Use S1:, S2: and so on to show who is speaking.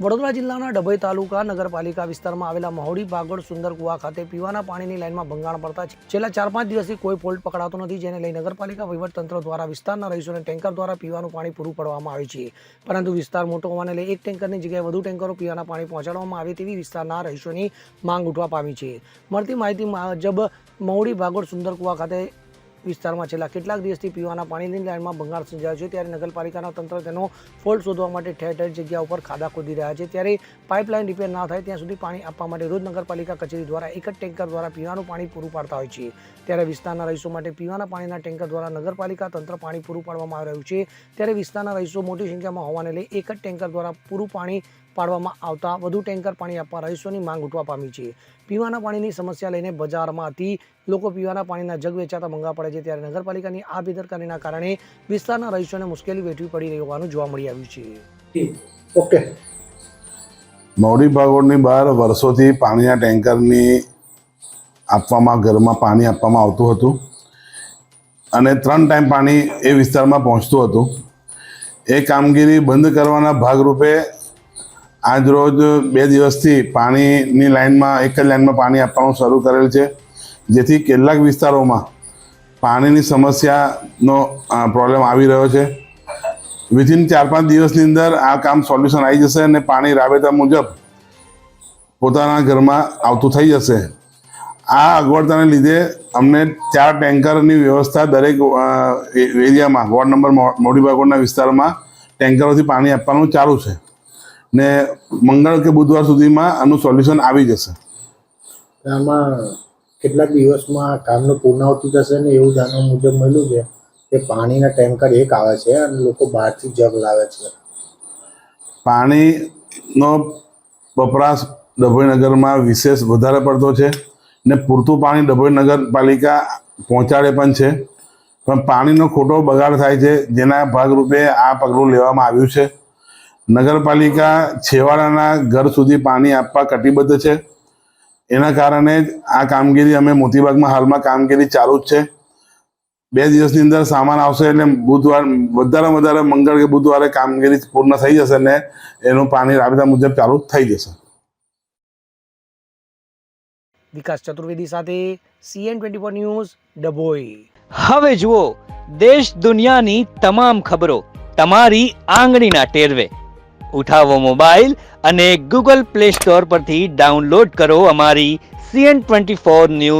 S1: વડોદરા જિલ્લાના ડભોઈ તાલુકા નગરપાલિકા વિસ્તારમાં આવેલા મહોડી ભાગોળ સુંદર કુવા ખાતે પીવાના પાણીની લાઇનમાં ભંગાણ પડતા છેલ્લા 4-5 દિવસથી કોઈ ફોલ્ટ પકડાતો નથી, જેને લઈ નગરપાલિકા વહીવટતંત્ર દ્વારા વિસ્તારના રહીશોને ટેન્કર દ્વારા પીવાનું પાણી પૂરું પાડવામાં આવે છે. પરંતુ વિસ્તાર મોટો હોવાને લઈ એક ટેન્કરની જગ્યાએ વધુ ટેન્કરો પીવાના પાણી પહોંચાડવામાં આવે તેવી વિસ્તારના રહીશોની માંગ ઉઠવા પામી છે. મળતી માહિતી મુજબ મહોડી ભાગોળ સુંદર કુવા ખાતે વિસ્તારમાં છેલ્લા કેટલાક દિવસથી પીવાના પાણીની લાઇનમાં ભંગાણ સર્જાયો છે. ત્યારે નગરપાલિકાના તંત્ર તેનો ફોલ્ટ શોધવા માટે ઠેર ઠેર જગ્યા ઉપર ખાડા ખોદી રહ્યા છે. ત્યારે પાઇપલાઇન રિપેર ના થાય ત્યાં સુધી પાણી આપવા માટે રોજ નગરપાલિકા કચેરી દ્વારા એક જ ટેન્કર દ્વારા પીવાનું પાણી પૂરું પાડતા હોય છે. ત્યારે વિસ્તારના રહીશો માટે પીવાના પાણીના ટેન્કર દ્વારા નગરપાલિકા તંત્ર પાણી પૂરું પાડવામાં આવી રહ્યું છે. ત્યારે વિસ્તારના રહીશો મોટી સંખ્યામાં હોવાને લઈ એક જ ટેન્કર દ્વારા પૂરું પાણી પાડવામાં આવતા વધુ ટેન્કર પાણી આપવા રહીશોની માંગ ઉઠવા પામી છે. પીવાના પાણીની સમસ્યા લઈને બજારમાંથી લોકો પીવાના પાણીના જગ વેચાતા મંગા પડે છે. ત્યારે નગરપાલિકાની આ બેદરકારીના કારણે વિસ્તારના રહીશોને મુશ્કેલી વેઠવી પડી રહી હોવાનું જોવા મળી આવ્યું છે.
S2: ઓકે, મહોડી ભાગોળની બહાર વર્ષોથી પાણીના ટેન્કરની આપવામાં ઘરમાં પાણી આપવામાં આવતું હતું અને 3 ટાઈમ પાણી એ વિસ્તારમાં પહોંચતું હતું. એ કામગીરી બંધ કરવાના ભાગરૂપે આજરોજ 2 દિવસથી પાણીની લાઇનમાં એક જ લાઇનમાં પાણી આપવાનું શરૂ કરેલ છે, જેથી કેટલાક વિસ્તારોમાં પાણીની સમસ્યાનો પ્રોબ્લેમ આવી રહ્યો છે. વિધિન 4-5 દિવસની અંદર આ કામ સોલ્યુશન આવી જશે અને પાણી રાબેતા મુજબ પોતાના ઘરમાં આવતું થઈ જશે. આ અગવડતાને લીધે અમને 4 ટેન્કરની વ્યવસ્થા દરેક એરિયામાં વોર્ડ નંબર મહોડી ભાગોળના વિસ્તારમાં ટેન્કરોથી પાણી આપવાનું ચાલુ છે ને મંગળ કે બુધવાર સુધીમાં આનું સોલ્યુશન આવી જશે.
S3: આમાં કેટલાક દિવસમાં કામનું પૂર્ણાહુતિ થશે ને એવું જાણવા મુજબ મળ્યું છે કે પાણીના ટેન્કર એક આવે છે અને લોકો બહારથી જગ લાવે છે.
S2: પાણીનો વપરાશ ડભોઈ નગરમાં વિશેષ વધારે પડતો છે ને પૂરતું પાણી ડભોઈ નગરપાલિકા પહોંચાડે પણ છે, પણ પાણીનો ખોટો બગાડ થાય છે, જેના ભાગરૂપે આ પગલું લેવામાં આવ્યું છે. નગરપાલિકા છેવાડાના ઘર સુધી પાણી આપવા કટિબદ્ધ છે. એના કારણે જ આ કામગીરી અમે મોતીબાગમાં હાલમાં કામગીરી ચાલુ જ છે. 2 દિવસની અંદર સામાન આવશે એટલે બુધવાર વધારે વધારે મંગળ કે બુધવારે કામગીરી પૂર્ણ થઈ જશે ને એનું પાણી રાબેતા મુજબ ચાલુ થઈ જશે.
S1: વિકાસ ચતુર્વેદી સાથે CN24 ન્યૂઝ ડભોઈ.
S4: હવે જુઓ દેશ દુનિયાની તમામ ખબરો તમારી આંગળીના ટેરવે. ઉઠાવો મોબાઈલ અને Google Play Store પરથી ડાઉનલોડ કરો અમારી CN24 ન્યૂઝ